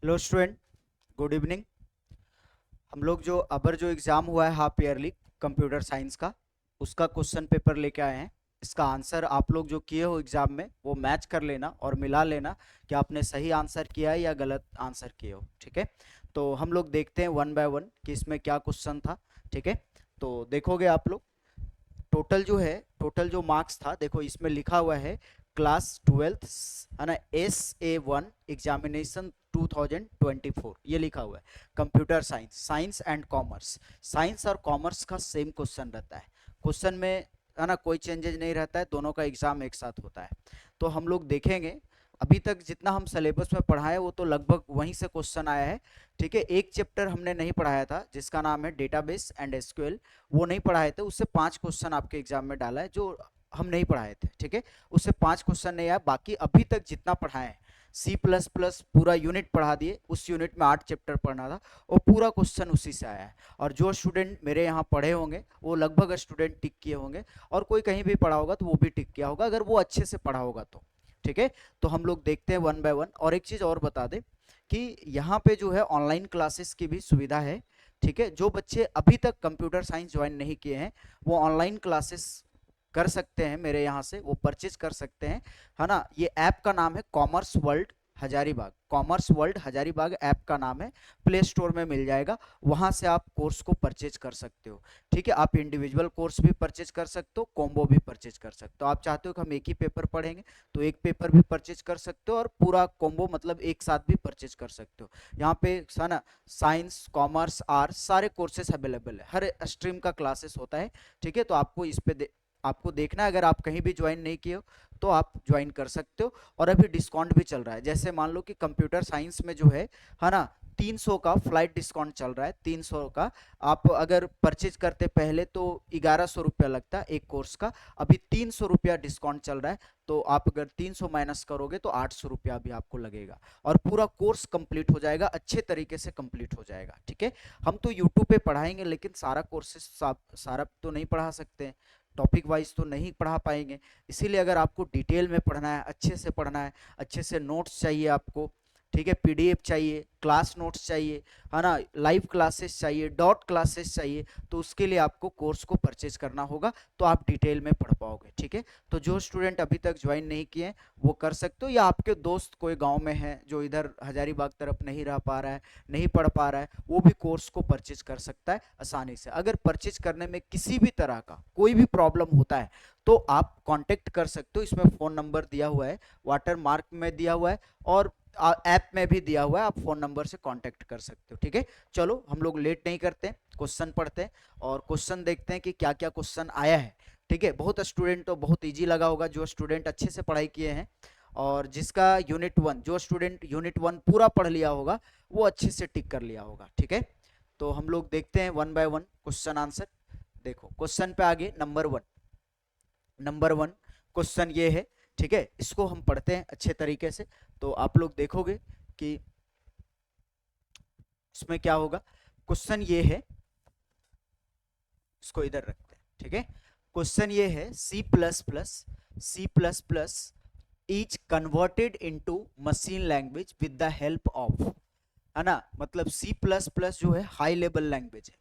Hello student, good evening. हम लोग जो एग्ज़ाम हुआ है हाफ ईयरली कंप्यूटर साइंस का, उसका क्वेश्चन पेपर लेके आए हैं। इसका आंसर आप लोग जो किए हो एग्ज़ाम में वो मैच कर लेना और मिला लेना कि आपने सही आंसर किया है या गलत आंसर किए हो। ठीक है, तो हम लोग देखते हैं वन बाय वन कि इसमें क्या क्वेश्चन था। ठीक है, तो देखोगे आप लोग टोटल जो मार्क्स था, देखो इसमें लिखा हुआ है क्लास ट्वेल्थ, है ना, SA1 एग्जामिनेशन 2024, ये लिखा हुआ है। Computer science, science and commerce, science और कॉमर्स का सेम क्वेश्चन रहता है। क्वेश्चन में, है ना, कोई चेंजेज नहीं रहता है, दोनों का एग्जाम एक साथ होता है। तो हम लोग देखेंगे अभी तक जितना हम सिलेबस में पढ़ा है वो तो लगभग वहीं से क्वेश्चन आया है। ठीक है, एक चैप्टर हमने नहीं पढ़ाया था जिसका नाम है डेटाबेस एंड एसक्यूएल, वो नहीं पढ़ाए थे। उससे 5 क्वेश्चन आपके एग्जाम में डाला है जो हम नहीं पढ़ाए थे। ठीक है, उससे 5 क्वेश्चन नहीं आया। बाकी अभी तक जितना पढ़ाए हैं, C++ पूरा यूनिट पढ़ा दिए, उस यूनिट में 8 चैप्टर पढ़ना था और पूरा क्वेश्चन उसी से आया है। और जो स्टूडेंट मेरे यहाँ पढ़े होंगे वो लगभग स्टूडेंट टिक किए होंगे, और कोई कहीं भी पढ़ा होगा तो वो भी टिक किया होगा अगर वो अच्छे से पढ़ा होगा तो। ठीक है, तो हम लोग देखते हैं वन बाय वन। और एक चीज़ और बता दें कि यहाँ पे जो है ऑनलाइन क्लासेस की भी सुविधा है। ठीक है, जो बच्चे अभी तक कंप्यूटर साइंस ज्वाइन नहीं किए हैं वो ऑनलाइन क्लासेस कर सकते हैं, मेरे यहाँ से वो परचेज कर सकते हैं, है ना। ये ऐप का नाम है commerce world Hazaribagh, commerce world Hazaribagh app का नाम है। प्ले स्टोर में मिल जाएगा, वहां से आप कोर्स को परचेज कर सकते हो। ठीक है, आप इंडिविजुअल कोर्स भी परचेज कर सकते हो, कॉम्बो भी परचेज कर सकते हो। आप चाहते हो कि हम एक ही पेपर पढ़ेंगे तो एक पेपर भी परचेज कर सकते हो, और पूरा कॉम्बो मतलब एक साथ भी परचेज कर सकते हो। यहाँ पे है ना, साइंस, कॉमर्स, आर्ट्स सारे कोर्सेस अवेलेबल है, हर स्ट्रीम का क्लासेस होता है। ठीक है, तो आपको इस पे आपको देखना है। अगर आप कहीं भी ज्वाइन नहीं किए हो तो आप ज्वाइन कर सकते हो। और अभी डिस्काउंट भी चल रहा है, जैसे मान लो कि कंप्यूटर साइंस में जो है ना, 300 का फ्लाइट डिस्काउंट चल रहा है, 300 का। आप अगर परचेज करते पहले तो 1100 रुपया लगता है एक कोर्स का, अभी 300 रुपया डिस्काउंट चल रहा है। तो आप अगर 300 माइनस करोगे तो 800 रुपया भी आपको लगेगा, और पूरा कोर्स कंप्लीट हो जाएगा, अच्छे तरीके से कंप्लीट हो जाएगा। ठीक है, हम तो यूट्यूब पे पढ़ाएंगे लेकिन सारा कोर्सेस सारा तो नहीं पढ़ा सकते, टॉपिक वाइज तो नहीं पढ़ा पाएंगे। इसीलिए अगर आपको डिटेल में पढ़ना है, अच्छे से पढ़ना है, अच्छे से नोट्स चाहिए आपको, ठीक है, PDF चाहिए, क्लास नोट्स चाहिए, है ना, लाइव क्लासेस चाहिए, डॉट क्लासेस चाहिए, तो उसके लिए आपको कोर्स को परचेज करना होगा, तो आप डिटेल में पढ़ पाओगे। ठीक है, तो जो स्टूडेंट अभी तक ज्वाइन नहीं किए हैं वो कर सकते हो, या आपके दोस्त कोई गांव में है जो इधर हजारीबाग तरफ नहीं रह पा रहा है, नहीं पढ़ पा रहा है, वो भी कोर्स को परचेज कर सकता है आसानी से। अगर परचेज करने में किसी भी तरह का कोई भी प्रॉब्लम होता है तो आप कांटेक्ट कर सकते हो। इसमें फ़ोन नंबर दिया हुआ है, वाटर मार्क में दिया हुआ है, और ऐप में भी दिया हुआ है, आप फ़ोन नंबर से कांटेक्ट कर सकते हो। ठीक है, चलो हम लोग लेट नहीं करते, क्वेश्चन पढ़ते हैं और क्वेश्चन देखते हैं कि क्या क्या क्वेश्चन आया है। ठीक है, बहुत स्टूडेंट तो बहुत ईजी लगा होगा, जो स्टूडेंट अच्छे से पढ़ाई किए हैं, और जिसका यूनिट 1, जो स्टूडेंट यूनिट 1 पूरा पढ़ लिया होगा वो अच्छे से टिक कर लिया होगा। ठीक है, तो हम लोग देखते हैं one by one question answer. देखो क्वेश्चन पे आगे नंबर वन क्वेश्चन ये है। ठीक है, इसको हम पढ़ते हैं अच्छे तरीके से, तो आप लोग देखोगे कि इसमें क्या होगा। क्वेश्चन ये है, इसको इधर रखते हैं। ठीक है, क्वेश्चन ये है, C plus plus is converted into machine language with the help of, है ना, मतलब C++ जो है हाई लेवल लैंग्वेज है।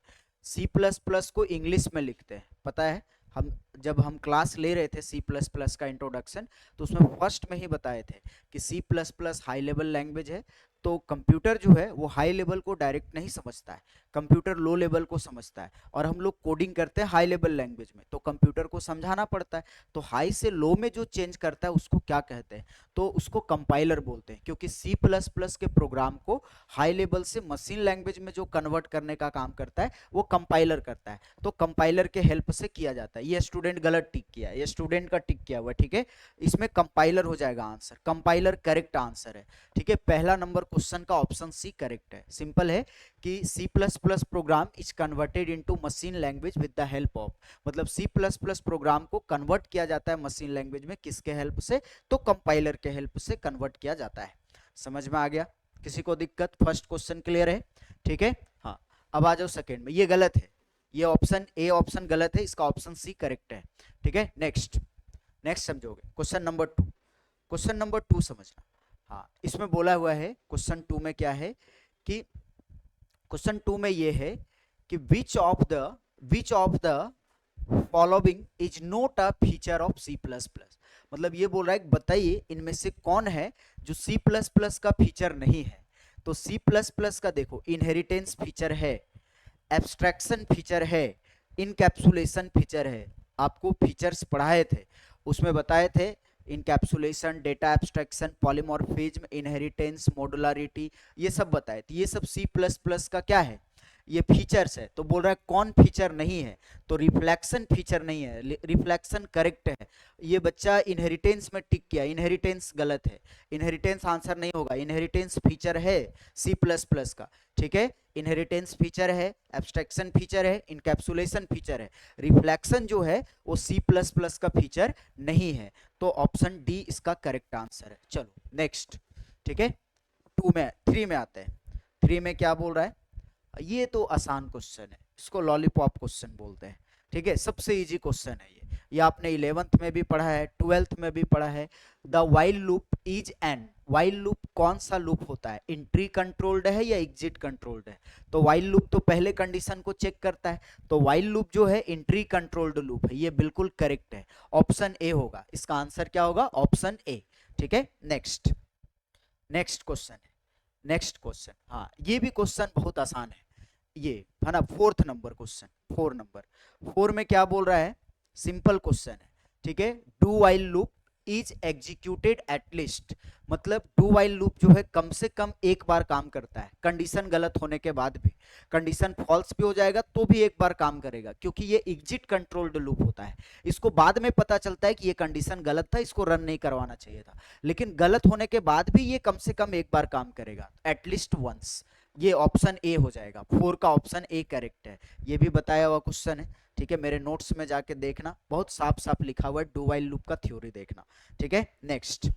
C++ को इंग्लिश में लिखते हैं, पता है। हम जब हम क्लास ले रहे थे C++ का इंट्रोडक्शन, तो उसमें फर्स्ट में ही बताए थे कि C++ हाई लेवल लैंग्वेज है। तो कंप्यूटर जो है वो हाई लेवल को डायरेक्ट नहीं समझता है, कंप्यूटर लो लेवल को समझता है, और हम लोग कोडिंग करते हैं हाई लेवल लैंग्वेज में, तो कंप्यूटर को समझाना पड़ता है। तो हाई से लो में जो चेंज करता है उसको क्या कहते हैं, तो उसको कंपाइलर बोलते हैं, क्योंकि C++ के प्रोग्राम को हाई लेवल से मशीन लैंग्वेज में जो कन्वर्ट करने का काम करता है वो कंपाइलर करता है। तो कंपाइलर के हेल्प से किया जाता है। ये स्टूडेंट गलत टिक किया, ये स्टूडेंट का टिक किया हुआ। ठीक है, इसमें कंपाइलर हो जाएगा आंसर, कंपाइलर करेक्ट आंसर है। ठीक है, पहला नंबर क्वेश्चन का ऑप्शन सी करेक्ट है। सिंपल है कि C++ program is converted into machine language with the help of, मतलब C++ प्रोग्राम को कन्वर्ट किया जाता है मशीन लैंग्वेज में किसके हेल्प से, तो कंपाइलर के हेल्प से कन्वर्ट किया जाता है। समझ में आ गया, किसी को दिक्कत? फर्स्ट क्वेश्चन क्लियर है? ठीक है, हाँ। अब आ जाओ सेकंड में, ये गलत है, ये ऑप्शन ए ऑप्शन गलत है, इसका ऑप्शन सी करेक्ट है। ठीक है, नेक्स्ट नेक्स्ट समझोगे। क्वेश्चन नंबर 2, क्वेश्चन नंबर 2 समझना। हाँ, इसमें बोला हुआ है क्वेश्चन 2 में क्या है कि क्वेश्चन 2 में ये है कि which of the following is not a feature of C plus plus. मतलब ये बोल रहा है बताइए इनमें से कौन है जो सी प्लस प्लस का फीचर नहीं है। तो सी प्लस प्लस का देखो इनहेरिटेंस फीचर है, एब्स्ट्रैक्शन फीचर है, इनकैप्सुलेशन फीचर है। आपको फीचर्स पढ़ाए थे, उसमें बताए थे encapsulation, data abstraction, polymorphism, inheritance, modularity, ये सब बताए थे। ये सब सी प्लस प्लस का क्या है, ये फीचर्स है। तो बोल रहा है कौन फीचर नहीं है, तो रिफ्लेक्शन फीचर नहीं है, रिफ्लेक्शन करेक्ट है। ये बच्चा इनहेरिटेंस में टिक किया, इनहेरिटेंस गलत है, इनहेरिटेंस आंसर नहीं होगा। इनहेरिटेंस फीचर है सी प्लस प्लस का, ठीक है। इनहेरिटेंस फीचर है, एब्स्ट्रैक्शन फीचर है, इनकैप्सुलेशन फीचर है। रिफ्लेक्शन जो है वो सी प्लस प्लस का फीचर नहीं है। तो ऑप्शन डी इसका करेक्ट आंसर है। चलो नेक्स्ट, ठीक है। 3 में आते हैं। 3 में क्या बोल रहा है, ये तो आसान क्वेश्चन है, इसको लॉलीपॉप क्वेश्चन बोलते हैं, ठीक है। सबसे इजी क्वेश्चन है ये आपने 11th में भी पढ़ा है, 12th में भी पढ़ा है। The while loop is an, while loop कौन सा लूप होता है, एंट्री कंट्रोल्ड है या एग्जिट कंट्रोल्ड है। तो वाइल लूप तो पहले कंडीशन को चेक करता है, तो वाइल लूप जो है एंट्री कंट्रोल्ड लूप है, ये बिल्कुल करेक्ट है। ऑप्शन ए होगा इसका आंसर, क्या होगा, ऑप्शन ए, ठीक है। नेक्स्ट क्वेश्चन है, नेक्स्ट क्वेश्चन, हाँ ये भी क्वेश्चन बहुत आसान है, ये है ना 4th नंबर क्वेश्चन। 4 नंबर 4 में क्या बोल रहा है, सिंपल क्वेश्चन है, ठीक है। Do while loop is executed at least, मतलब डू वाइल लूप जो है कम से कम एक बार काम करता है, कंडीशन गलत होने के बाद भी। कंडीशन फॉल्स भी हो जाएगा तो भी एक बार काम करेगा, क्योंकि ये एग्जिट कंट्रोल्ड लूप होता है। इसको बाद में पता चलता है कि ये कंडीशन गलत था, इसको रन नहीं करवाना चाहिए था, लेकिन गलत होने के बाद भी ये कम से कम एक बार काम करेगा, एटलीस्ट वंस। ये ऑप्शन ए हो जाएगा, 4 का ऑप्शन ए करेक्ट है। ये भी बताया हुआ क्वेश्चन है, ठीक है। मेरे नोट्स में जाके देखना, बहुत साफ साफ लिखा हुआ है, डू वाइल लूप का थ्योरी देखना, ठीक है। नेक्स्ट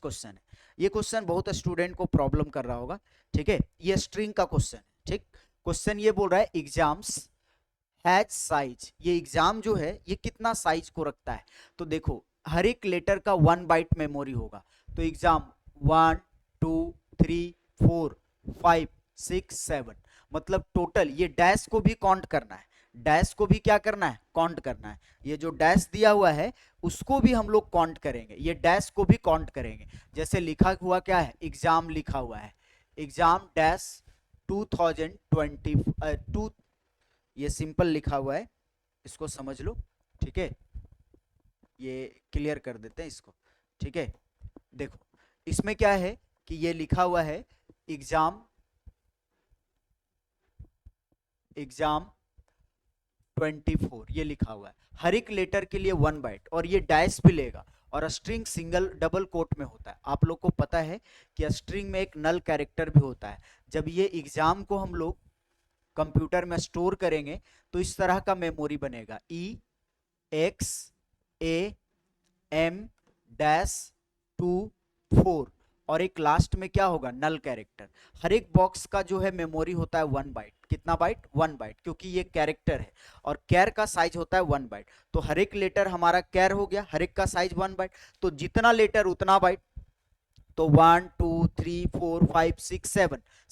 क्वेश्चन है, ये क्वेश्चन बहुत स्टूडेंट को प्रॉब्लम कर रहा होगा, ठीक है। ये स्ट्रिंग का क्वेश्चन है, ठीक। क्वेश्चन ये बोल रहा है एग्जाम्स हैज साइज, ये एग्जाम जो है ये कितना साइज को रखता है। तो देखो हर एक लेटर का 1 बाइट मेमोरी होगा, तो एग्जाम 1 2 3 4 5 6 7, मतलब टोटल ये डैश को भी काउंट करना है, डैश को भी क्या करना है, काउंट करना है। ये जो डैश दिया हुआ है उसको भी हम लोग काउंट करेंगे, ये डैश को भी काउंट करेंगे। जैसे लिखा हुआ क्या है, एग्जाम लिखा हुआ है, एग्जाम डैश 2022, ये सिंपल लिखा हुआ है, इसको समझ लो, ठीक है। ये क्लियर कर देते हैं इसको, ठीक है। देखो इसमें क्या है कि ये लिखा हुआ है एग्जाम 24, ये लिखा हुआ है, हर एक लेटर के लिए 1 बाइट, और ये डैश भी लेगा, और स्ट्रिंग सिंगल डबल कोट में होता है। आप लोग को पता है कि स्ट्रिंग में एक नल कैरेक्टर भी होता है। जब ये एग्जाम को हम लोग कंप्यूटर में स्टोर करेंगे तो इस तरह का मेमोरी बनेगा, EXAM-24, और एक लास्ट में क्या होगा, नल कैरेक्टर। हर एक बॉक्स का जो है मेमोरी होता है 1 बाइट, कितना बाइट, 1 बाइट, क्योंकि ये कैरेक्टर है और कैर का साइज होता है 1 बाइट। तो हर एक लेटर हमारा कैर हो गया, हर एक का साइज 1 बाइट, तो जितना लेटर उतना बाइट। तो 1 2 3 4 5 6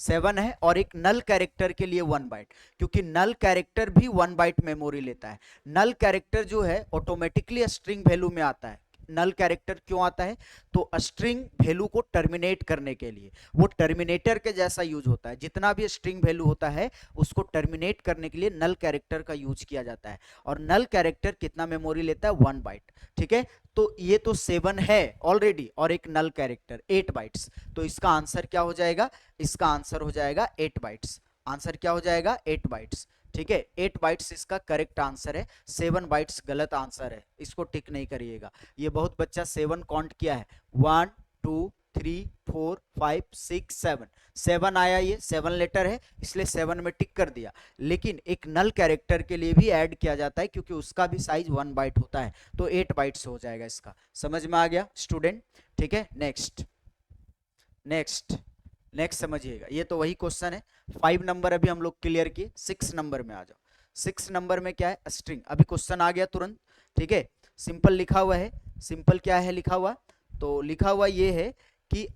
7 है, और एक नल कैरेक्टर के लिए 1 बाइट, क्योंकि नल कैरेक्टर भी 1 बाइट मेमोरी लेता है। नल कैरेक्टर जो है ऑटोमेटिकली स्ट्रिंग वैल्यू में आता है। नल कैरेक्टर क्यों आता है, तो स्ट्रिंग वैल्यू को टर्मिनेट करने के लिए, वो टर्मिनेटर के जैसा यूज होता है। जितना भी स्ट्रिंग वैल्यू होता है उसको टर्मिनेट करने के लिए नल कैरेक्टर का यूज किया जाता है, और नल कैरेक्टर कितना मेमोरी लेता है, 1 बाइट, ठीक है। तो ये तो 7 है ऑलरेडी, और एक नल कैरेक्टर 8 बाइट्स, तो इसका आंसर क्या हो जाएगा, इसका आंसर हो जाएगा 8 बाइट्स। आंसर क्या हो जाएगा, 8 बाइट्स, ठीक है। 8 बाइट्स इसका करेक्ट आंसर है, 7 बाइट्स गलत आंसर है, इसको टिक नहीं करिएगा। ये बहुत बच्चा 7 काउंट किया है, 1 2 3 4 5 6 7 आया, ये 7 लेटर है इसलिए 7 में टिक कर दिया। लेकिन एक नल कैरेक्टर के लिए भी ऐड किया जाता है, क्योंकि उसका भी साइज 1 बाइट होता है, तो 8 बाइट्स हो जाएगा इसका। समझ में आ गया स्टूडेंट, ठीक है। नेक्स्ट समझिएगा, ये तो वही क्वेश्चन है। 5 नंबर अभी हम लोग क्लियर किए, 6 नंबर में आ जाओ। 6 नंबर में क्या है, स्ट्रिंग, अभी क्वेश्चन आ गया तुरंत, ठीक है। सिंपल लिखा हुआ है, सिंपल क्या है लिखा हुआ, तो लिखा हुआ ये है कि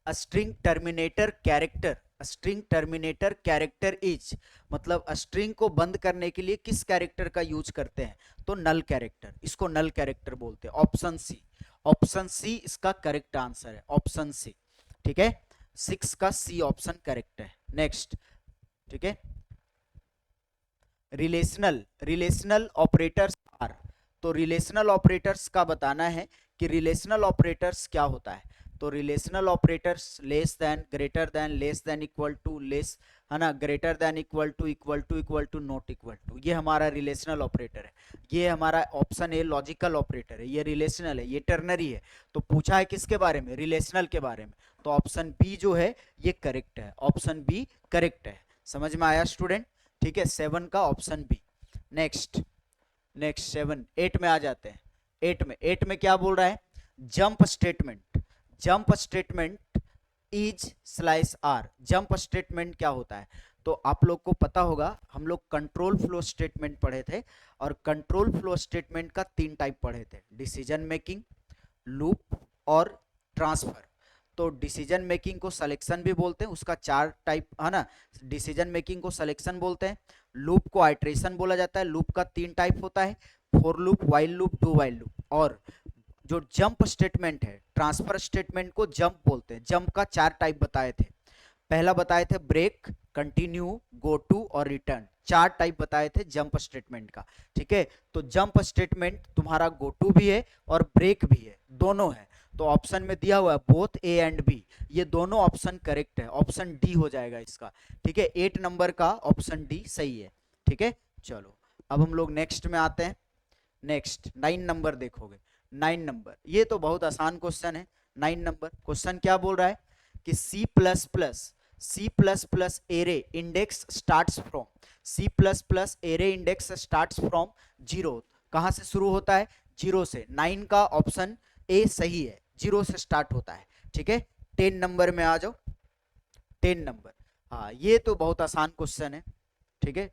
string terminator character, string terminator character is, मतलब स्ट्रिंग को बंद करने के लिए किस कैरेक्टर का यूज करते हैं, तो नल कैरेक्टर, इसको नल कैरेक्टर बोलते हैं। ऑप्शन सी इसका करेक्ट आंसर है, ऑप्शन सी। ठीक है, 6 का सी ऑप्शन करेक्ट है। नेक्स्ट, ठीक है, रिलेशनल ऑपरेटर्स आर, तो रिलेशनल ऑपरेटर्स का बताना है कि रिलेशनल ऑपरेटर्स क्या होता है। तो relational operators less than, greater than, less than equal to, less, है ना, greater than equal to, equal to, equal to, not equal to, ये हमारा रिलेशनल ऑपरेटर है। ये हमारा ऑप्शन ए लॉजिकल ऑपरेटर है, ये रिलेशनल है, ये टर्नरी है। तो पूछा है किसके बारे में, रिलेशनल के बारे में, तो ऑप्शन बी जो है ये करेक्ट है, ऑप्शन बी करेक्ट है। समझ में आया स्टूडेंट? ठीक है, 7 का ऑप्शन बी। नेक्स्ट 7, 8 में आ जाते हैं। 8 में क्या बोल रहा है, jump statement is slice are. Jump statement क्या होता है, तो आप लोग को पता होगा, हम लोग कंट्रोल फ्लो स्टेटमेंट पढ़े थे, और कंट्रोल फ्लो स्टेटमेंट का 3 टाइप पढ़े थे, डिसीजन मेकिंग, लूप और ट्रांसफर। तो डिसीजन मेकिंग को सिलेक्शन भी बोलते हैं, उसका 4 टाइप है ना, डिसीजन मेकिंग को सिलेक्शन बोलते हैं, लूप को आइट्रेशन बोला जाता है, लूप का 3 टाइप होता है, for loop, while loop, do while loop. और जो जंप स्टेटमेंट है, ट्रांसफर स्टेटमेंट को जंप बोलते हैं। जंप का 4 टाइप बताए थे, पहला बताए थे ब्रेक, कंटिन्यू, गो टू और रिटर्न, 4 टाइप बताए थे जंप स्टेटमेंट का। ठीक है, तो जंप स्टेटमेंट तुम्हारा गो टू भी है और ब्रेक भी है, दोनों है। तो ऑप्शन में दिया हुआ है बोथ ए एंड बी, ये दोनों ऑप्शन करेक्ट है, ऑप्शन डी हो जाएगा इसका। ठीक है, 8 नंबर का ऑप्शन डी सही है। ठीक है, चलो अब हम लोग नेक्स्ट में आते हैं। नेक्स्ट 9 नंबर देखोगे, 9 नंबर, ये तो बहुत आसान क्वेश्चन है। 9 नंबर क्वेश्चन क्या बोल रहा है कि C++ array index starts from, C++ array index starts from 0, कहां से शुरू होता है, 0 से। 9 का ऑप्शन ए सही है, 0 से स्टार्ट होता है। ठीक है, 10 नंबर में आ जाओ। 10 नंबर, हाँ ये तो बहुत आसान क्वेश्चन है। ठीक है,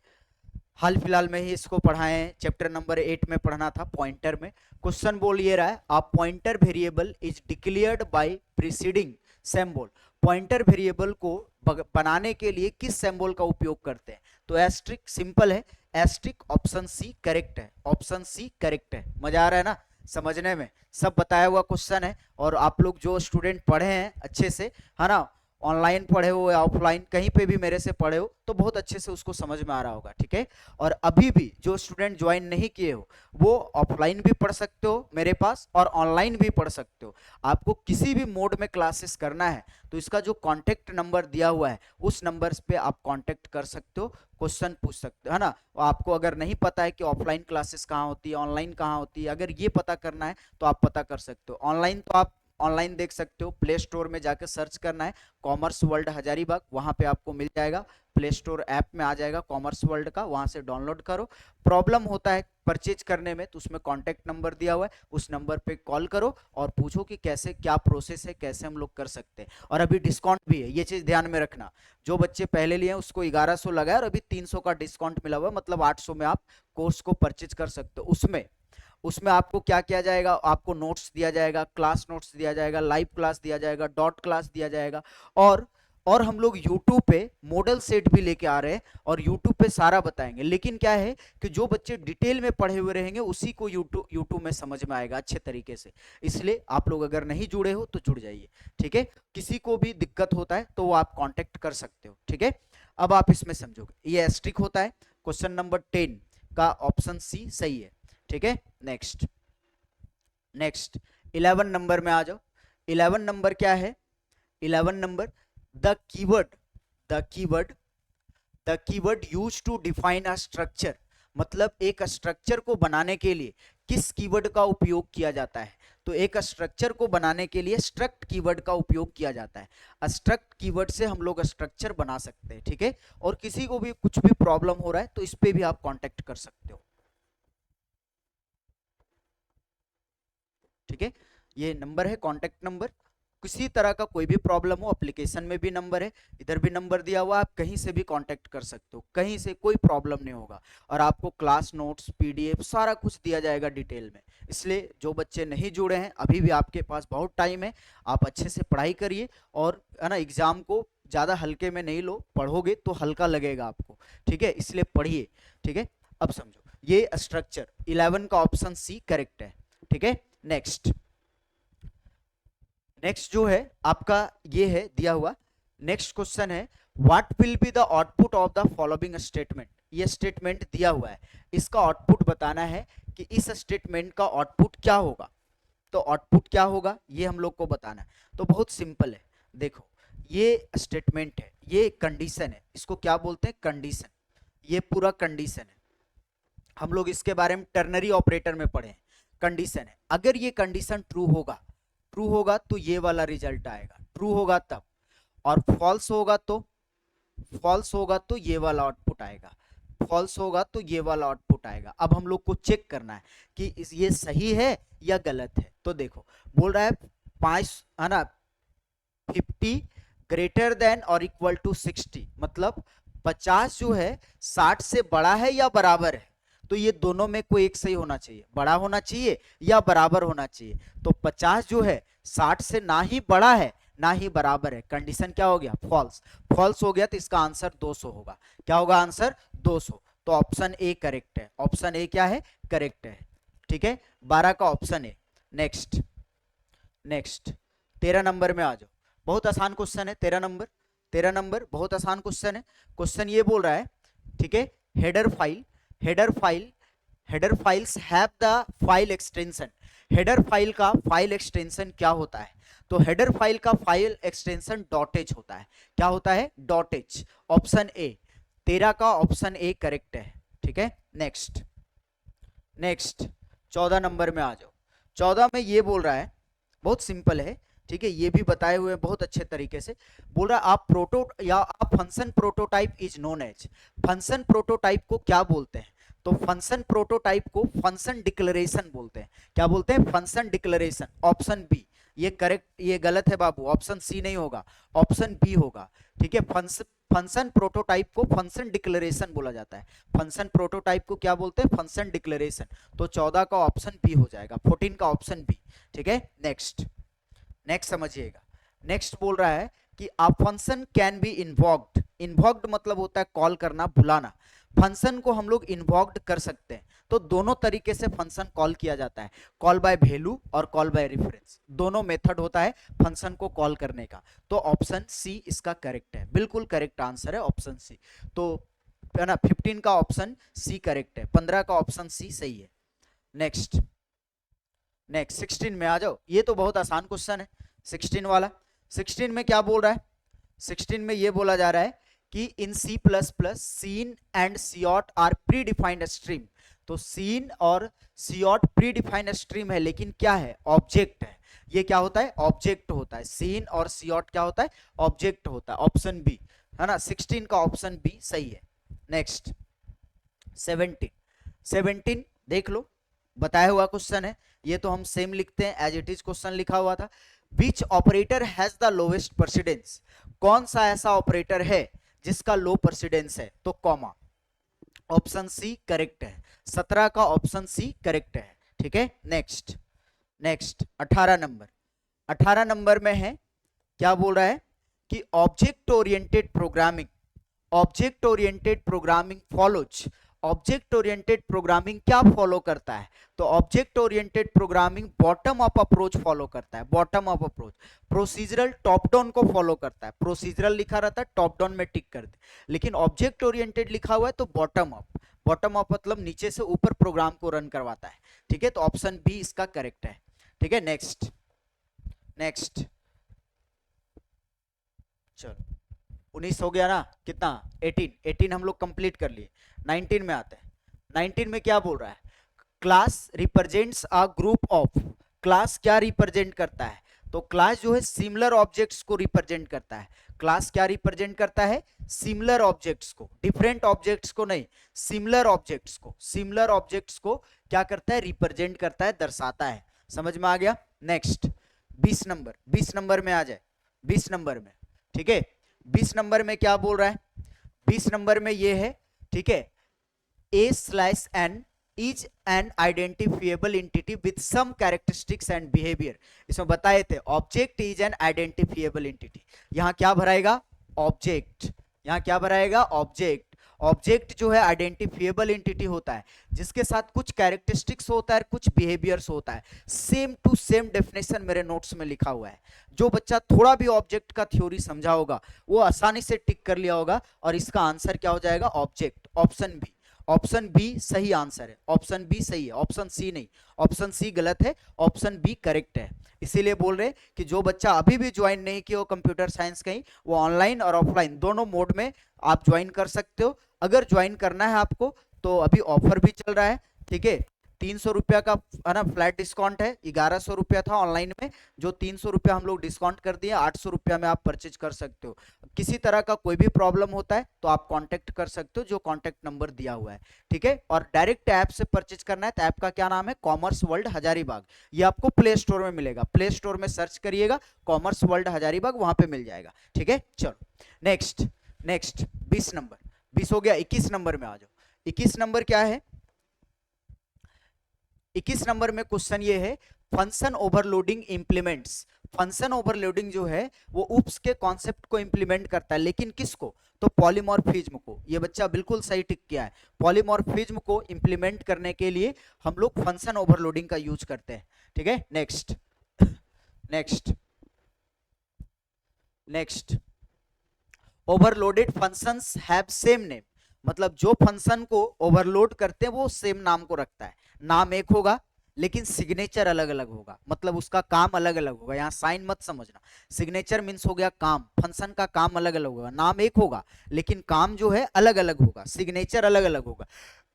हाल फिलहाल में ही इसको पढ़ाए हैं, चैप्टर नंबर 8 में पढ़ना था, पॉइंटर में। क्वेश्चन बोल ये रहा है, a pointer variable is declared by preceding symbol. Pointer variable को बनाने के लिए किस सिंबल का उपयोग करते हैं, तो एस्ट्रिक, सिंपल है, एस्ट्रिक, ऑप्शन सी करेक्ट है, ऑप्शन सी करेक्ट है। मजा आ रहा है ना समझने में, सब बताया हुआ क्वेश्चन है। और आप लोग जो स्टूडेंट पढ़े हैं अच्छे से, है ना, ऑनलाइन पढ़े हो या ऑफलाइन कहीं पे भी मेरे से पढ़े हो, तो बहुत अच्छे से उसको समझ में आ रहा होगा। ठीक है, और अभी भी जो स्टूडेंट ज्वाइन नहीं किए हो, वो ऑफलाइन भी पढ़ सकते हो मेरे पास और ऑनलाइन भी पढ़ सकते हो। आपको किसी भी मोड में क्लासेस करना है तो इसका जो कॉन्टेक्ट नंबर दिया हुआ है उस नंबर पे आप कॉन्टेक्ट कर सकते हो, क्वेश्चन पूछ सकते हो, है ना। आपको अगर नहीं पता है कि ऑफलाइन क्लासेस कहाँ होती है, ऑनलाइन कहाँ होती है, अगर ये पता करना है तो आप पता कर सकते हो। ऑनलाइन तो आप ऑनलाइन देख सकते हो, प्ले स्टोर में जाकर सर्च करना है कॉमर्स वर्ल्ड हजारीबाग, वहां पे आपको मिल जाएगा, प्ले स्टोर ऐप में आ जाएगा कॉमर्स वर्ल्ड का, वहां से डाउनलोड करो। प्रॉब्लम होता है परचेज करने में तो उसमें कॉन्टैक्ट नंबर दिया हुआ है, उस नंबर पे कॉल करो और पूछो कि कैसे क्या प्रोसेस है, कैसे हम लोग कर सकते हैं। और अभी डिस्काउंट भी है, ये चीज ध्यान में रखना, जो बच्चे पहले लिए हैं उसको 1100 लगा है और अभी 300 का डिस्काउंट मिला हुआ है, मतलब 800 में आप कोर्स को परचेज कर सकते हो। उसमें आपको क्या किया जाएगा, आपको नोट्स दिया जाएगा, क्लास नोट्स दिया जाएगा, लाइव क्लास दिया जाएगा, डॉट क्लास दिया जाएगा, और हम लोग YouTube पे मॉडल सेट भी लेके आ रहे हैं और YouTube पे सारा बताएंगे। लेकिन क्या है कि जो बच्चे डिटेल में पढ़े हुए रहेंगे उसी को YouTube में समझ में आएगा अच्छे तरीके से। इसलिए आप लोग अगर नहीं जुड़े हो तो जुड़ जाइए। ठीक है, किसी को भी दिक्कत होता है तो वो आप कांटेक्ट कर सकते हो। ठीक है, अब आप इसमें समझोगे, ये एस्ट्रिक होता है। क्वेश्चन नंबर 10 का ऑप्शन सी सही है। ठीक है, नेक्स्ट 11 नंबर में आ जाओ। 11 नंबर क्या है, 11 number the keyword use to define a structure, मतलब एक स्ट्रक्चर को बनाने के लिए किस कीवर्ड का उपयोग किया जाता है, तो एक स्ट्रक्चर को बनाने के लिए स्ट्रक्ट कीवर्ड का उपयोग किया जाता है। स्ट्रक्ट कीवर्ड से हम लोग स्ट्रक्चर बना सकते हैं। ठीक है, और किसी को भी कुछ भी प्रॉब्लम हो रहा है तो इस पे भी आप कांटेक्ट कर सकते हो। ठीक है, ये नंबर है कांटेक्ट नंबर, किसी तरह का कोई भी प्रॉब्लम हो, एप्लीकेशन में भी नंबर है, इधर भी नंबर दिया हुआ, आप कहीं से भी कांटेक्ट कर सकते हो, कहीं से कोई प्रॉब्लम नहीं होगा। और आपको क्लास नोट्स, PDF सारा कुछ दिया जाएगा डिटेल में, इसलिए जो बच्चे नहीं जुड़े हैं, अभी भी आपके पास बहुत टाइम है, आप अच्छे से पढ़ाई करिए और है ना एग्जाम को ज़्यादा हल्के में नहीं लो, पढ़ोगे तो हल्का लगेगा आपको, ठीक है, इसलिए पढ़िए, ठीक है। अब समझो ये स्ट्रक्चर 11 का ऑप्शन सी करेक्ट है, ठीक है। नेक्स्ट नेक्स्ट जो है आपका ये है दिया हुआ, नेक्स्ट क्वेश्चन है what will be the output of the following statement. ये स्टेटमेंट दिया हुआ है, इसका आउटपुट बताना है कि इस स्टेटमेंट का आउटपुट क्या होगा। तो आउटपुट क्या होगा ये हम लोग को बताना है। तो बहुत सिंपल है, देखो ये स्टेटमेंट है, ये कंडीशन है, इसको क्या बोलते हैं कंडीशन, ये पूरा कंडीशन है, हम लोग इसके बारे में टर्नरी ऑपरेटर में पढ़े हैं। कंडीशन है, अगर ये कंडीशन ट्रू होगा, ट्रू होगा तो ये वाला रिजल्ट आएगा, ट्रू होगा तब, और फॉल्स होगा तो, फॉल्स होगा तो ये वाला आउटपुट आएगा, फॉल्स होगा तो ये वाला आउटपुट आएगा। अब हम लोग को चेक करना है कि ये सही है या गलत है। तो देखो बोल रहा है 5 है ना 50 ग्रेटर देन और इक्वल टू 60, मतलब 50 जो है 60 से बड़ा है या बराबर है। तो ये दोनों में कोई एक सही होना चाहिए, बड़ा होना चाहिए या बराबर होना चाहिए। तो 50 जो है 60 से ना ही बड़ा है ना ही बराबर है, कंडीशन क्या हो गया फॉल्स। फॉल्स हो गया तो इसका आंसर 200 होगा। क्या होगा आंसर 200। तो ऑप्शन ए करेक्ट है, ऑप्शन ए क्या है करेक्ट है, ठीक है। 12 का option A. Next next 13 number में आ जाओ, बहुत आसान क्वेश्चन है 13 नंबर। 13 नंबर बहुत आसान क्वेश्चन है। क्वेश्चन ये बोल रहा है, ठीक है, header file, header file, header files have the file extension. Header file का फाइल एक्सटेंशन क्या होता है। तो हेडर फाइल का फाइल एक्सटेंशन डॉट एच होता है। क्या होता है डॉट एच। ऑप्शन ए, 13 का ऑप्शन ए करेक्ट है, ठीक है। नेक्स्ट नेक्स्ट 14 नंबर में आ जाओ। 14 में ये बोल रहा है, बहुत सिंपल है, ठीक है, ये भी बताए हुए बहुत अच्छे तरीके से। बोल रहा है आप प्रोटो या आप function prototype is known as. Function prototype को क्या बोलते हैं। तो फंक्शन प्रोटोटाइप को फंक्शन डिक्लेरेशन बोलते हैं। क्या बोलते हैं फंक्शन डिक्लेरेशन। ऑप्शन बी ये करेक्ट, ये गलत है बाबू, ऑप्शन सी नहीं होगा, ऑप्शन बी होगा, ठीक है। फंक्शन प्रोटोटाइप को फंक्शन डिक्लेरेशन बोला जाता है। फंक्शन प्रोटोटाइप को क्या बोलते हैं फंक्शन डिक्लेरेशन। तो 14 का ऑप्शन बी हो जाएगा, 14 का ऑप्शन बी, ठीक है। नेक्स्ट नेक्स्ट समझिएगा, नेक्स्ट बोल रहा है कि अ फंक्शन कैन बी इन्वॉक्ड। इन्वॉक्ड मतलब होता है कॉल करना, बुलाना। फंक्शन को हम लोग इन्वॉक्ड कर सकते हैं। तो दोनों तरीके से फंक्शन कॉल किया जाता है, कॉल बाय वैल्यू और कॉल बाय रेफरेंस, दोनों मेथड होता है फंक्शन को कॉल करने का। तो ऑप्शन सी इसका करेक्ट है, बिल्कुल करेक्ट आंसर है ऑप्शन सी। तो है ना 15 का ऑप्शन सी करेक्ट है, 15 का ऑप्शन सी सही है। नेक्स्ट नेक्स्ट 16 में आ जाओ, ये तो बहुत आसान क्वेश्चन है 16 वाला। 16 में क्या बोल रहा है, 16 में ये बोला जा रहा है कि in C plus plus cin and cout are predefined stream. तो सीन और सीऑट प्री डिफाइंड स्ट्रीम है, लेकिन क्या है ऑब्जेक्ट है। ये क्या होता है ऑब्जेक्ट होता है, सीन और सीऑट क्या होता है ऑब्जेक्ट होता है। ऑप्शन बी है ना 16 का ऑप्शन बी सही है। नेक्स्ट 17, 17 देख लो, बताया हुआ क्वेश्चन है, ये तो हम सेम लिखते हैं एज इट इज क्वेश्चन लिखा हुआ था। Which operator has the lowest precedence. कौन सा ऐसा ऑपरेटर है जिसका लो प्रेसिडेंस है। तो कॉमा, ऑप्शन सी करेक्ट है, 17 का ऑप्शन सी करेक्ट है, ठीक है। नेक्स्ट नेक्स्ट 18 नंबर, 18 नंबर में है, क्या बोल रहा है कि object oriented programming, object oriented programming follows. Object oriented programming क्या फॉलो करता है। तो object oriented programming bottom up approach follow करता है। Bottom up approach, procedural top down को फॉलो करता है। प्रोसीजरल लिखा रहता है टॉप डाउन में टिक कर दे, लेकिन ऑब्जेक्ट ओरिएंटेड लिखा हुआ है तो बॉटम अप। बॉटम अप मतलब नीचे से ऊपर प्रोग्राम को रन करवाता है, ठीक है। तो ऑप्शन बी इसका करेक्ट है, ठीक है। नेक्स्ट नेक्स्ट चलो 19 हो गया ना, कितना 18, 18 हम लोग कंप्लीट कर लिए। 19 में आते हैं, 19 में क्या बोल रहा है, class represents a group of. Class क्या रिप्रेजेंट करता है। तो क्लास जो है सिमिलर ऑब्जेक्ट्स को रिप्रेजेंट करता है। क्लास क्या रिप्रेजेंट करता है सिमिलर ऑब्जेक्ट्स को, डिफरेंट ऑब्जेक्ट्स को नहीं, सिमिलर ऑब्जेक्ट्स को, सिमिलर ऑब्जेक्ट्स को क्या करता है रिप्रेजेंट करता है, दर्शाता है। समझ में आ गया। नेक्स्ट 20 नंबर, 20 नंबर में आ जाए, 20 नंबर में, ठीक है। 20 नंबर में क्या बोल रहा है, 20 नंबर में ये है, ठीक है, a/n is an identifiable entity with some characteristics and behaviour. इसमें बताए थे object is an identifiable entity. यहां क्या भराएगा? ऑब्जेक्ट। यहां क्या भराएगा? ऑब्जेक्ट। ऑब्जेक्ट जो है आइडेंटिफिएबल एंटिटी होता है जिसके साथ कुछ कैरेक्टरिस्टिक्स होता है, कुछ बिहेवियर्स होता है। सेम टू सेम डेफिनेशन मेरे नोट्स में लिखा हुआ है। जो बच्चा थोड़ा भी ऑब्जेक्ट का थ्योरी समझा होगा वो आसानी से टिक कर लिया होगा और इसका आंसर क्या हो जाएगा? Object. Option B. Option B सही आंसर है। ऑप्शन बी सही है, ऑप्शन सी नहीं। ऑप्शन सी गलत है, ऑप्शन बी करेक्ट है। इसीलिए बोल रहे कि जो बच्चा अभी भी ज्वाइन नहीं किया हो कंप्यूटर साइंस कहीं, वो ऑनलाइन और ऑफलाइन दोनों मोड में आप ज्वाइन कर सकते हो। अगर ज्वाइन करना है आपको तो अभी ऑफर भी चल रहा है, ठीक है। 300 रुपया का है ना फ्लैट डिस्काउंट है। 1100 रुपया था ऑनलाइन में, जो 300 रुपया हम लोग डिस्काउंट कर दिए, 800 रुपया में आप परचेज कर सकते हो। किसी तरह का कोई भी प्रॉब्लम होता है तो आप कांटेक्ट कर सकते हो, जो कांटेक्ट नंबर दिया हुआ है, ठीक है। और डायरेक्ट ऐप से परचेज करना है तो ऐप का क्या नाम है? Commerce world Hazaribagh. ये आपको प्ले स्टोर में मिलेगा। प्ले स्टोर में सर्च करिएगा कॉमर्स वर्ल्ड हजारीबाग, वहां पे मिल जाएगा, ठीक है। चलो नेक्स्ट। नेक्स्ट 20 नंबर, 20 हो गया। 21 नंबर में आ जाओ। 21 नंबर क्या है? 21 नंबर में क्वेश्चन ये है, function overloading implements. Function overloading जो है वो उप्स के कॉन्सेप्ट को इंप्लीमेंट करता है, लेकिन किसको? तो पॉलीमॉर्फिज्म को। ये बच्चा बिल्कुल सही टिक किया है। पॉलीमॉर्फिज्म को इंप्लीमेंट करने के लिए हम लोग फंक्शन ओवरलोडिंग का यूज करते हैं, ठीक है। Next. Next. Next, overloaded functions have same name. मतलब जो फंक्शन को ओवरलोड करते हैं वो सेम नाम को रखता है। नाम एक होगा लेकिन सिग्नेचर अलग अलग होगा, मतलब उसका काम अलग अलग होगा। यहाँ साइन मत समझना। सिग्नेचर मीन्स हो गया काम, फंक्शन का काम अलग अलग होगा। नाम एक होगा लेकिन काम जो है अलग अलग होगा, सिग्नेचर अलग अलग होगा।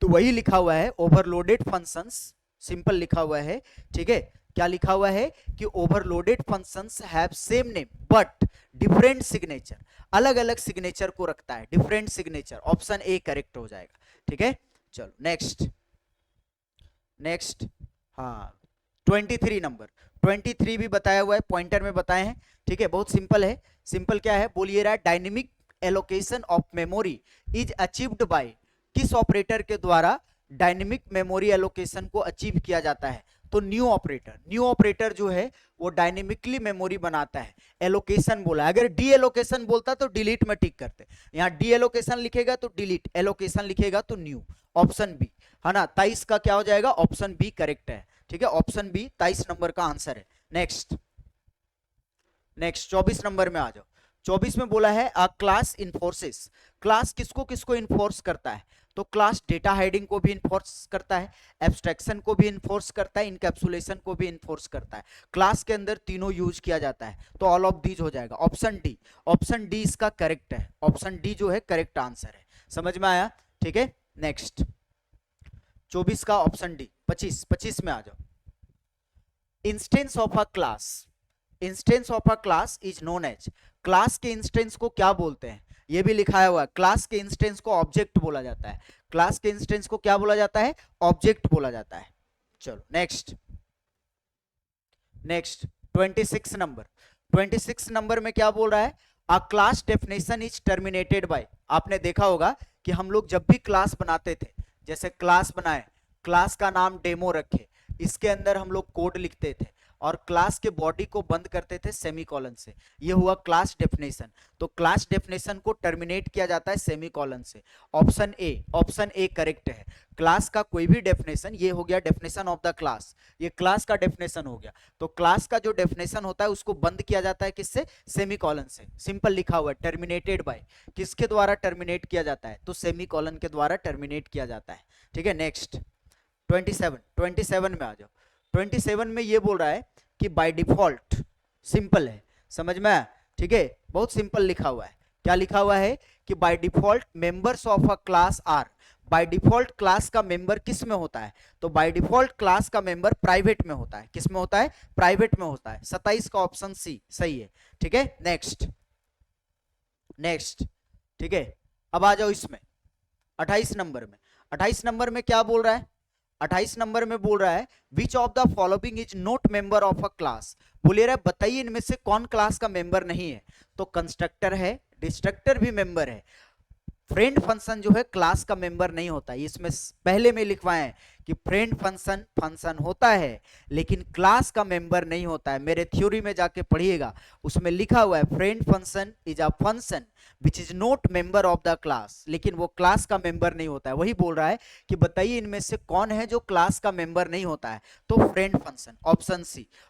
तो वही लिखा हुआ है ओवरलोडेड फंक्शंस, सिंपल लिखा हुआ है, ठीक है। क्या लिखा हुआ है कि overloaded functions have same name but different signature. अलग अलग सिग्नेचर को रखता है, different signature. Option A correct हो जाएगा, ठीक है। चलो नेक्स्ट। नेक्स्ट, हाँ 23 नंबर। 23 भी बताया हुआ है, पॉइंटर में बताए हैं, ठीक है। बहुत सिंपल है। सिंपल क्या है बोलिए रहा, dynamic allocation of memory is achieved by. किस ऑपरेटर के द्वारा डायनेमिक मेमोरी एलोकेशन को अचीव किया जाता है? तो न्यू ऑपरेटर। न्यू ऑपरेटर जो है वो डायनेमिकली मेमोरी बनाता है। एलोकेशन बोला, अगर डी एलोकेशन बोलता तो डिलीट में टिक करते। यहाँ डी एलोकेशन लिखेगा तो डिलीट, एलोकेशन लिखेगा तो न्यू। ऑप्शन बी है ना, 23 का क्या हो जाएगा? ऑप्शन बी करेक्ट है, ठीक है। ऑप्शन बी 23 नंबर का आंसर है। नेक्स्ट। नेक्स्ट 24 नंबर में आ जाओ। 24 में बोला है अ क्लास इन्फोर्सेस। क्लास किसको किसको इन्फोर्स करता है? तो क्लास डेटा हाइडिंग को भी इन्फोर्स करता है, एब्स्ट्रैक्शन को भी इन्फोर्स करता है, इनकैप्सुलेशन को भी इन्फोर्स करता है। क्लास के अंदर तीनों यूज किया जाता है, तो ऑल ऑफ दीज हो जाएगा। Option D. ऑप्शन डी इसका करेक्ट है। ऑप्शन डी जो है करेक्ट आंसर है। समझ में आया, ठीक है। नेक्स्ट 24 का ऑप्शन डी। 25 में आ जाओ। Instance of a class. Instance of a class is known as. Class के इंस्टेंस को क्या बोलते हैं? ये भी लिखाया हुआ है। क्लास के इंस्टेंस को ऑब्जेक्ट बोला जाता है। क्लास के इंस्टेंस को क्या बोला जाता है? ऑब्जेक्ट बोला जाता है। चलो नेक्स्ट। Next 26 number. 26 नंबर में क्या बोल रहा है? अ class definition is terminated bye. आपने देखा होगा कि हम लोग जब भी क्लास बनाते थे, जैसे क्लास बनाए, क्लास का नाम डेमो रखे, इसके अंदर हम लोग कोड लिखते थे और क्लास के बॉडी को बंद करते थे सेमीकोलन से। ये हुआ क्लास डेफिनेशन। तो क्लास डेफिनेशन को टर्मिनेट किया जाता है सेमीकोलन से। Option A. Option A correct है। क्लास का कोई भी डेफिनेशन, ये हो गया डेफिनेशन ऑफ द क्लास, ये क्लास का डेफिनेशन हो गया। तो क्लास का जो डेफिनेशन होता है उसको बंद किया जाता है किससे? सेमीकोलन से। सिंपल लिखा हुआ है टर्मिनेटेड बाय। किसके द्वारा टर्मिनेट किया जाता है? तो सेमीकोलन के द्वारा टर्मिनेट किया जाता है, ठीक है। नेक्स्ट 27 में आ जाओ। 27 में ये बोल रहा है कि बाय डिफॉल्ट, सिंपल है, समझ में आया, ठीक है। बहुत सिंपल लिखा हुआ है। क्या लिखा हुआ है कि by default members of a class are. By default class का मेंबर किस में होता है? तो बाय डिफॉल्ट क्लास का मेंबर प्राइवेट में होता है। किस में होता है? प्राइवेट में होता है। 27 का ऑप्शन सी सही है, ठीक है। नेक्स्ट। नेक्स्ट, ठीक है। अब आ जाओ इसमें 28 नंबर में। 28 नंबर में क्या बोल रहा है? 28 नंबर में बोल रहा है विच of the following is not member of a class. बोलिए रहा है बताइए इनमें से कौन क्लास का मेंबर नहीं है? तो कंस्ट्रक्टर है, डिस्ट्रक्टर भी मेंबर है, फ्रेंड फंक्शन जो है क्लास का मेंबर नहीं होता है। इसमें पहले में लिखवाए हैं कि फ्रेंड फंक्शन फंक्शन होता है लेकिन क्लास का मेंबर नहीं होता है। मेरे थ्योरी में जाके पढ़िएगा, उसमें लिखा हुआ है friend function is a function which is not member of the class, लेकिन वो क्लास का मेंबर नहीं होता है। वही बोल रहा है कि बताइए इनमें से कौन है जो क्लास का मेंबर नहीं होता है, तो friend function,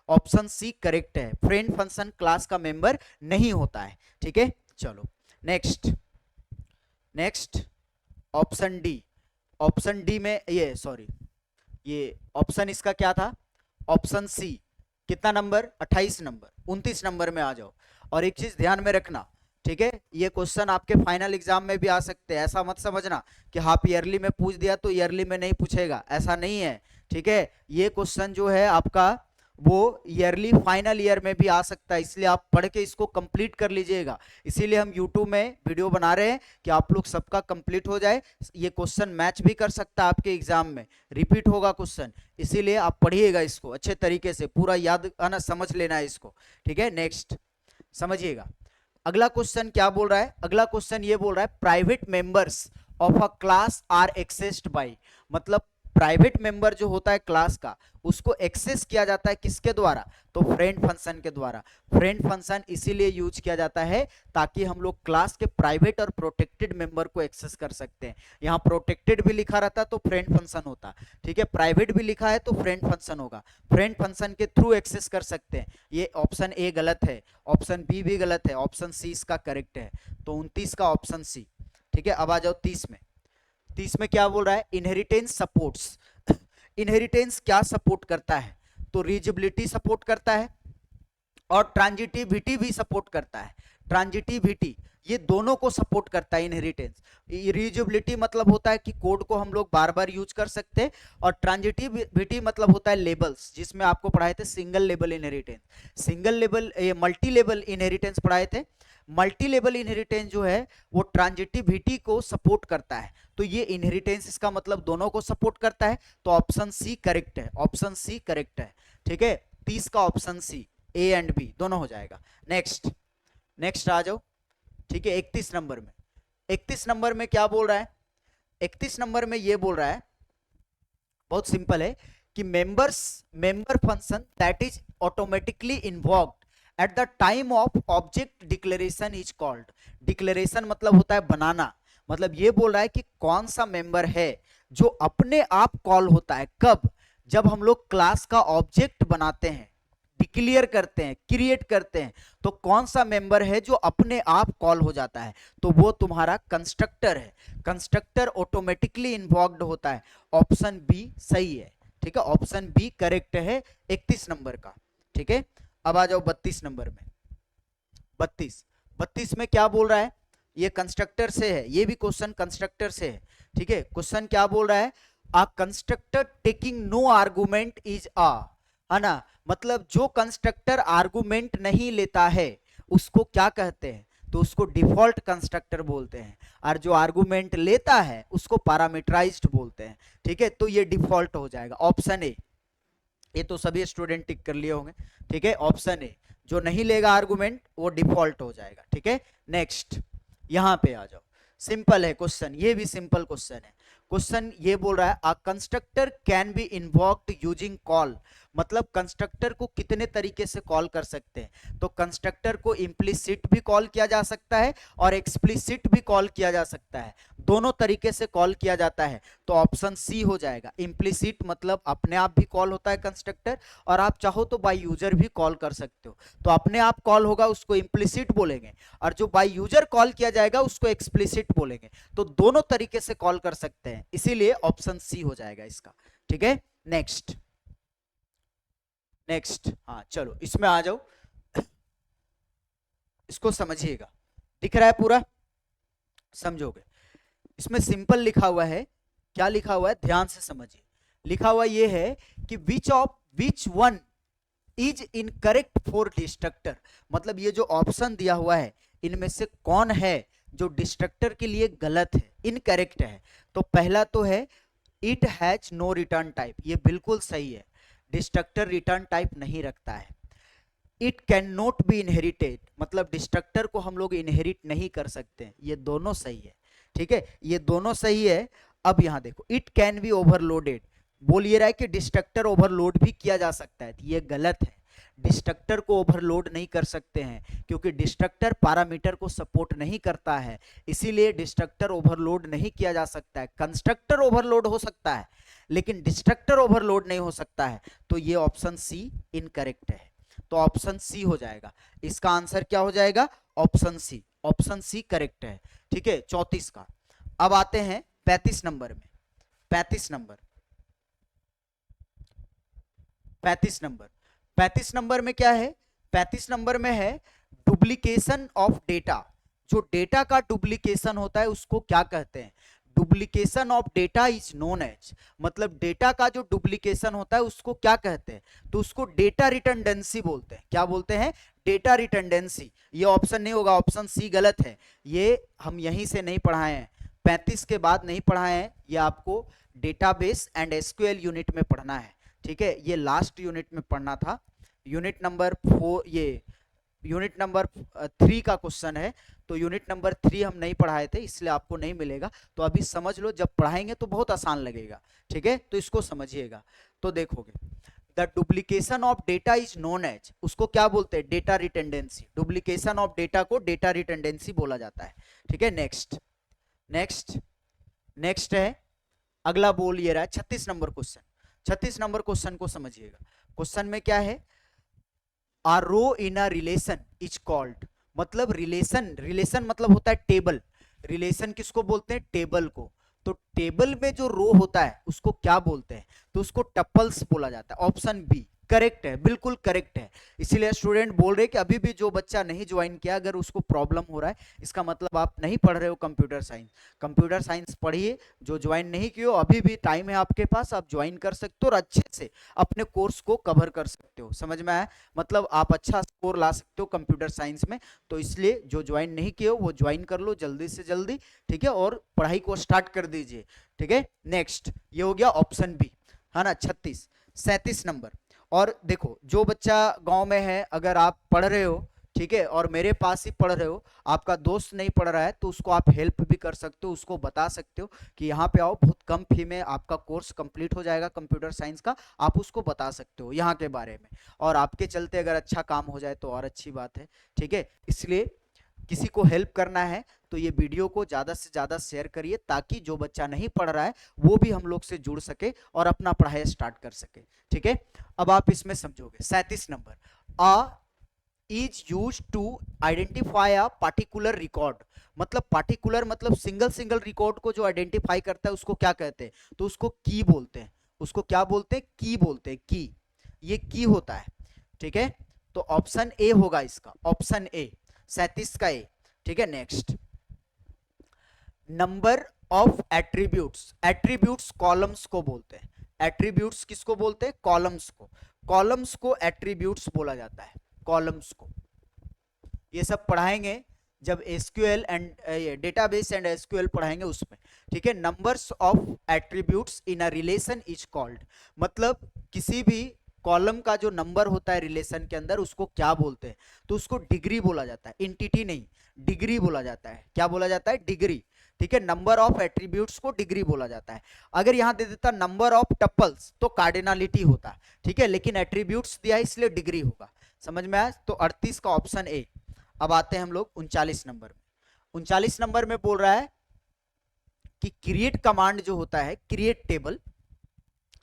option C correct है। फ्रेंड फंक्शन क्लास का मेंबर नहीं होता है। ठीक है, चलो नेक्स्ट ऑप्शन डी में ये ऑप्शन इसका क्या था, ऑप्शन सी। कितना नंबर, 28 नंबर। 29 नंबर में आ जाओ। और एक चीज ध्यान में रखना, ठीक है, ये क्वेश्चन आपके फाइनल एग्जाम में भी आ सकते हैं। ऐसा मत समझना कि हाफ ईयरली में पूछ दिया तो ईयरली में नहीं पूछेगा, ऐसा नहीं है। ठीक है, ये क्वेश्चन जो है आपका वो ईयरली फाइनल ईयर में भी आ सकता है, इसलिए आप पढ़ के इसको कंप्लीट कर लीजिएगा। इसीलिए हम यूट्यूब में वीडियो बना रहे हैं कि आप लोग सबका कंप्लीट हो जाए। ये क्वेश्चन मैच भी कर सकता है आपके एग्जाम में, रिपीट होगा क्वेश्चन, इसीलिए आप पढ़िएगा इसको अच्छे तरीके से, पूरा याद आना, समझ लेना है इसको। ठीक है, नेक्स्ट समझिएगा। अगला क्वेश्चन क्या बोल रहा है, अगला क्वेश्चन ये बोल रहा है private members of a class are accessed by, मतलब प्राइवेट मेंबर जो होता है क्लास का उसको एक्सेस किया जाता है किसके द्वारा, तो फ्रेंड फंक्शन के द्वारा। फ्रेंड फंक्शन इसीलिए यूज किया जाता है ताकि हम लोग क्लास के प्राइवेट और प्रोटेक्टेड मेंबर को एक्सेस कर सकते हैं। यहाँ प्रोटेक्टेड भी लिखा रहता तो फ्रेंड फंक्शन होता, ठीक है, प्राइवेट भी लिखा है तो फ्रेंड फंक्शन होगा। फ्रेंड फंक्शन के थ्रू एक्सेस कर सकते हैं। ये ऑप्शन ए गलत है, ऑप्शन बी भी गलत है, ऑप्शन सी इसका करेक्ट है। तो 29 का ऑप्शन सी। ठीक है, अब आ जाओ 30 में। 30 में क्या बोल रहा है, इनहेरिटेंस सपोर्ट्स। इनहेरिटेंस क्या सपोर्ट करता है, तो रीयूजेबिलिटी सपोर्ट करता है और ट्रांजिटिविटी भी सपोर्ट करता है। ट्रांजिटिविटी ये दोनों को सपोर्ट करता है इनहेरिटेंस। रीयूजेबिलिटी मतलब होता है कि कोड को हम लोग बार बार यूज कर सकते हैं, और ट्रांजिटिविटी मतलब होता है लेबल्स, जिसमें आपको पढ़ाए थे single label inheritance, single label multi label inheritance पढ़ाए थे। मल्टी लेवल इनहेरिटेंस जो है वो ट्रांजिटिविटी को सपोर्ट करता है, तो ये इनहेरिटेंस इसका मतलब दोनों को सपोर्ट करता है। तो ऑप्शन सी करेक्ट है, ऑप्शन सी करेक्ट है। ठीक है, 30 का option C, A and B दोनों हो जाएगा। नेक्स्ट आ जाओ। ठीक है, 31 नंबर में, 31 नंबर में क्या बोल रहा है, 31 नंबर में ये बोल रहा है, बहुत सिंपल है कि member function that is automatically involved at the time of object declaration is called. Declaration मतलब होता है बनाना, मतलब ये बोल रहा है कि कौन सा मेंबर है जो अपने आप कॉल होता है, कब, जब हम लोग क्लास का ऑब्जेक्ट बनाते हैं, डिक्लेयर करते हैं, क्रिएट करते हैं, तो कौन सा मेंबर है जो अपने आप कॉल हो जाता है, तो वो तुम्हारा कंस्ट्रक्टर है। कंस्ट्रक्टर ऑटोमेटिकली इन्वॉल्व्ड होता है, ऑप्शन बी सही है। ठीक है, ऑप्शन बी करेक्ट है 31 नंबर का। ठीक है, अब आ जाओ 32 नंबर में। 32 में क्या बोल रहा है, ये कंस्ट्रक्टर से है, ये भी क्वेश्चन कंस्ट्रक्टर से है। ठीक है, क्वेश्चन क्या बोल रहा है, a constructor taking no argument is a, है ना, मतलब जो कंस्ट्रक्टर आर्गुमेंट नहीं लेता है उसको क्या कहते हैं, तो उसको डिफॉल्ट कंस्ट्रक्टर बोलते हैं, और जो आर्गुमेंट लेता है उसको पैरामीटराइज्ड बोलते हैं। ठीक है, तो ये डिफॉल्ट हो जाएगा ऑप्शन ए। ये तो सभी स्टूडेंट टिक कर लिए होंगे। ठीक है, ऑप्शन ए, जो नहीं लेगा आर्गुमेंट वो डिफॉल्ट हो जाएगा। ठीक है, नेक्स्ट यहां पे आ जाओ। सिंपल है क्वेश्चन, ये भी सिंपल क्वेश्चन है। क्वेश्चन ये बोल रहा है a constructor can be invoked using call, मतलब कंस्ट्रक्टर को कितने तरीके से कॉल कर सकते हैं, तो कंस्ट्रक्टर को इम्प्लिसिट भी कॉल किया जा सकता है और एक्सप्लिसिट भी कॉल किया जा सकता है, दोनों तरीके से कॉल किया जाता है। तो ऑप्शन सी हो जाएगा। इम्प्लिसिट मतलब अपने आप भी कॉल होता है कंस्ट्रक्टर, और आप चाहो तो बाय यूजर भी कॉल कर सकते हो, तो अपने आप कॉल होगा उसको इम्प्लिसिट बोलेंगे, और जो बाय यूजर कॉल किया जाएगा उसको एक्सप्लिसिट बोलेंगे। तो दोनों तरीके से कॉल कर सकते हैं, इसीलिए ऑप्शन सी हो जाएगा इसका। ठीक है, नेक्स्ट हाँ चलो इसमें आ जाओ, इसको समझिएगा, दिख रहा है पूरा, समझोगे। इसमें सिंपल लिखा हुआ है, क्या लिखा हुआ है ध्यान से समझिए। लिखा हुआ ये है कि which one is incorrect for destructor, मतलब ये जो ऑप्शन दिया हुआ है इनमें से कौन है जो डिस्ट्रक्टर के लिए गलत है, इनकरेक्ट है। तो पहला तो है it has no return type, ये बिल्कुल सही है, डिस्ट्रक्टर रिटर्न टाइप नहीं रखता है। It can not be inherited, मतलब डिस्ट्रक्टर को हम लोग इनहेरिट नहीं कर सकते, ये दोनों सही है। ठीक है, ये दोनों सही है। अब यहां देखो, इट कैन बी ओवरलोडेड, बोल ये रहा है कि डिस्ट्रक्टर ओवरलोड भी किया जा सकता है, ये गलत है। डिस्ट्रक्टर को ओवरलोड नहीं कर सकते हैं क्योंकि डिस्ट्रक्टर पैरामीटर को सपोर्ट नहीं करता है, इसीलिए डिस्ट्रक्टर ओवरलोड नहीं किया जा सकता है। कंस्ट्रक्टर ओवरलोड हो सकता है लेकिन डिस्ट्रक्टर ओवरलोड नहीं हो सकता है, तो ये ऑप्शन सी इनकरेक्ट है। तो ऑप्शन सी हो जाएगा, इसका आंसर क्या हो जाएगा, option C. Option C correct है। ठीक है, 34 का। अब आते हैं 35 नंबर में। 35 नंबर 35 नंबर 35 नंबर में क्या है, 35 नंबर में है डुप्लीकेशन ऑफ डेटा। जो डेटा का डुप्लीकेशन होता है उसको क्या कहते हैं, duplication of data is known as, मतलब डेटा का जो डुप्लीकेशन होता है उसको क्या कहते हैं, तो उसको डेटा रिटर्डेंसी बोलते हैं। क्या बोलते हैं, डेटा रिटर्डेंसी। ये ऑप्शन नहीं होगा, ऑप्शन सी गलत है, ये हम यहीं से नहीं पढ़ाए हैं, 35 के बाद नहीं पढ़ाए हैं, ये आपको डेटाबेस एंड एसक्यूएल यूनिट में पढ़ना है। ठीक है, ये लास्ट यूनिट में पढ़ना था, यूनिट नंबर 4, ये यूनिट नंबर 3 का क्वेश्चन है, तो यूनिट नंबर 3 हम नहीं पढ़ाए थे इसलिए आपको नहीं मिलेगा। तो अभी समझ लो, जब पढ़ाएंगे तो बहुत आसान लगेगा। ठीक है, तो इसको समझिएगा। तो देखोगे, the duplication of data is known as, उसको क्या बोलते हैं, data redundancy. Duplication of data को डेटा रिटेंडेंसी बोला जाता है। ठीक है, नेक्स्ट नेक्स्ट नेक्स्ट है, अगला बोल ये रहा है 36 नंबर क्वेश्चन। 36 नंबर क्वेश्चन को समझिएगा। क्वेश्चन में क्या है, a row in a relation is called, मतलब रिलेशन मतलब होता है टेबल। रिलेशन किसको बोलते हैं, टेबल को। तो टेबल में जो रो होता है उसको क्या बोलते हैं, तो उसको टपल्स बोला जाता है। ऑप्शन बी करेक्ट है, बिल्कुल करेक्ट है। इसीलिए स्टूडेंट बोल रहे कि अभी भी जो बच्चा नहीं ज्वाइन किया, अगर उसको प्रॉब्लम हो रहा है, इसका मतलब आप नहीं पढ़ रहे हो कंप्यूटर साइंस। कंप्यूटर साइंस पढ़िए, जो ज्वाइन नहीं किए हो अभी भी टाइम है आपके पास, आप ज्वाइन कर सकते हो और अच्छे से अपने कोर्स को कवर कर सकते हो। समझ में आया, मतलब आप अच्छा स्कोर ला सकते हो कंप्यूटर साइंस में। तो इसलिए जो ज्वाइन नहीं किए हो वो ज्वाइन कर लो जल्दी से जल्दी। ठीक है, और पढ़ाई को स्टार्ट कर दीजिए। ठीक है, नेक्स्ट ये हो गया ऑप्शन बी, है ना। 36 37 नंबर। और देखो, जो बच्चा गांव में है, अगर आप पढ़ रहे हो, ठीक है, और मेरे पास ही पढ़ रहे हो, आपका दोस्त नहीं पढ़ रहा है, तो उसको आप हेल्प भी कर सकते हो, उसको बता सकते हो कि यहाँ पे आओ, बहुत कम फी में आपका कोर्स कंप्लीट हो जाएगा कंप्यूटर साइंस का। आप उसको बता सकते हो यहाँ के बारे में, और आपके चलते अगर अच्छा काम हो जाए तो और अच्छी बात है। ठीक है, इसलिए किसी को हेल्प करना है तो ये वीडियो को ज्यादा से ज्यादा शेयर करिए, ताकि जो बच्चा नहीं पढ़ रहा है वो भी हम लोग से जुड़ सके और अपना पढ़ाई स्टार्ट कर सके। ठीक है, अब आप इसमें समझोगे 37 number, a is use to identify a particular record, मतलब पार्टिकुलर मतलब सिंगल सिंगल रिकॉर्ड को जो आइडेंटिफाई करता है उसको क्या कहते हैं, तो उसको की बोलते हैं। उसको क्या बोलते हैं, की बोलते हैं, की। ये की होता है। ठीक है, तो ऑप्शन ए होगा इसका, ऑप्शन ए 37 का ए। ठीक है, next, number of attributes. Attributes columns को बोलते हैं। एट्रीब्यूट्स किसको बोलते हैं, कॉलम्स को। कॉलम्स को एट्रीब्यूट्स बोला जाता है, कॉलम्स को। ये सब पढ़ाएंगे जब SQL and database and SQL पढ़ाएंगे उसमें। ठीक है, numbers of attributes in a relation is called, मतलब किसी भी कॉलम का जो नंबर होता है रिलेशन के अंदर उसको क्या बोलते हैं, तो उसको डिग्री बोला जाता है, एंटिटी नहीं, डिग्री बोला जाता है। क्या बोला जाता है, डिग्री। ठीक है, नंबर ऑफ एट्रीब्यूट्स को डिग्री बोला जाता है। अगर यहां दे देता नंबर ऑफ टपल्स तो कार्डिनलिटी होता। ठीक है, लेकिन एट्रीब्यूट्स दिया है इसलिए डिग्री होगा। समझ में आया, तो 38 का ऑप्शन ए। अब आते हैं हम लोग 39 नंबर में। 39 नंबर में बोल रहा है कि क्रिएट कमांड जो होता है, क्रिएट टेबल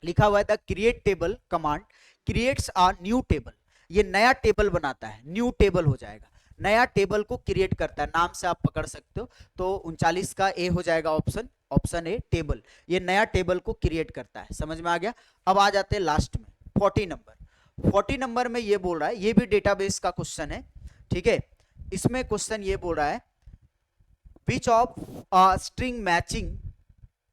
लिखा हुआ है, the create table command creates a new table. ये नया टेबल बनाता है, न्यू टेबल हो जाएगा, नया टेबल को क्रिएट करता है, नाम से आप पकड़ सकते हो। तो 39 का ए हो जाएगा ऑप्शन, ऑप्शन ए टेबल। ये नया टेबल को क्रिएट करता है। समझ में आ गया। अब आ जाते हैं लास्ट में 40 नंबर। 40 नंबर में ये बोल रहा है, ये भी डेटाबेस का क्वेश्चन है। ठीक है, इसमें क्वेश्चन ये बोल रहा है, which of string matching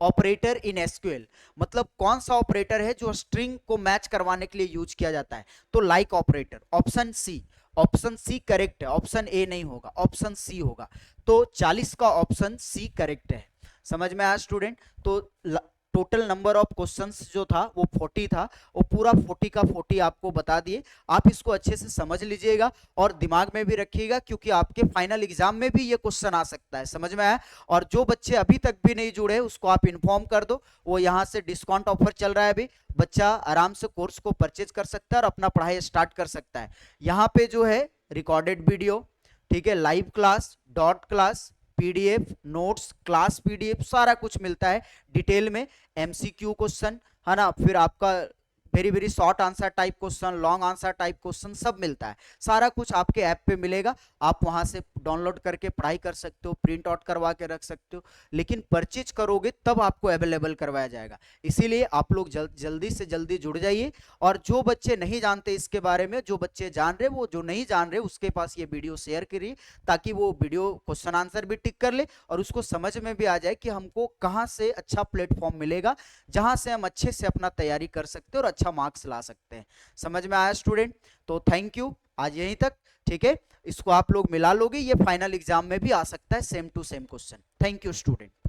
operator in SQL, मतलब कौन सा ऑपरेटर है जो स्ट्रिंग को मैच करवाने के लिए यूज किया जाता है, तो like operator. Option C, option C correct है, ऑप्शन ए नहीं होगा, ऑप्शन सी होगा। तो 40 का ऑप्शन सी करेक्ट है। समझ में आया स्टूडेंट। तो टोटल नंबर ऑफ क्वेश्चंस जो था वो 40 था, वो पूरा 40 का 40 आपको बता दिए। आप इसको अच्छे से समझ लीजिएगा और दिमाग में भी रखिएगा, क्योंकि आपके फाइनल एग्जाम में भी ये क्वेश्चन आ सकता है। समझ में आया? और जो बच्चे अभी तक भी नहीं जुड़े उसको आप इन्फॉर्म कर दो, वो यहाँ से डिस्काउंट ऑफर चल रहा है अभी, बच्चा आराम से कोर्स को परचेज कर सकता है और अपना पढ़ाई स्टार्ट कर सकता है। यहाँ पे जो है रिकॉर्डेड वीडियो, ठीक है, live class, dot class, PDF, notes, class PDF, सारा कुछ मिलता है डिटेल में। एमसीक्यू क्वेश्चन है ना, फिर आपका very very short answer type question, long answer type question, सब मिलता है। सारा कुछ आपके ऐप पे मिलेगा, आप वहां से डाउनलोड करके पढ़ाई कर सकते हो, प्रिंट आउट करवा के रख सकते हो, लेकिन परचेज करोगे तब आपको अवेलेबल करवाया जाएगा। इसीलिए आप लोग जल्दी से जल्दी जुड़ जाइए। और जो बच्चे नहीं जानते इसके बारे में, जो बच्चे जान रहे, वो जो नहीं जान रहे उसके पास ये वीडियो शेयर करिए, ताकि वो वीडियो क्वेश्चन आंसर भी टिक कर ले और उसको समझ में भी आ जाए कि हमको कहाँ से अच्छा प्लेटफॉर्म मिलेगा जहां से हम अच्छे से अपना तैयारी कर सकते हैं और अच्छा मार्क्स ला सकते हैं। समझ में आया स्टूडेंट? तो थैंक यू, आज यहीं तक, ठीक है। इसको आप लोग मिला लोगे, ये फाइनल एग्जाम में भी आ सकता है same to same question. Thank you student.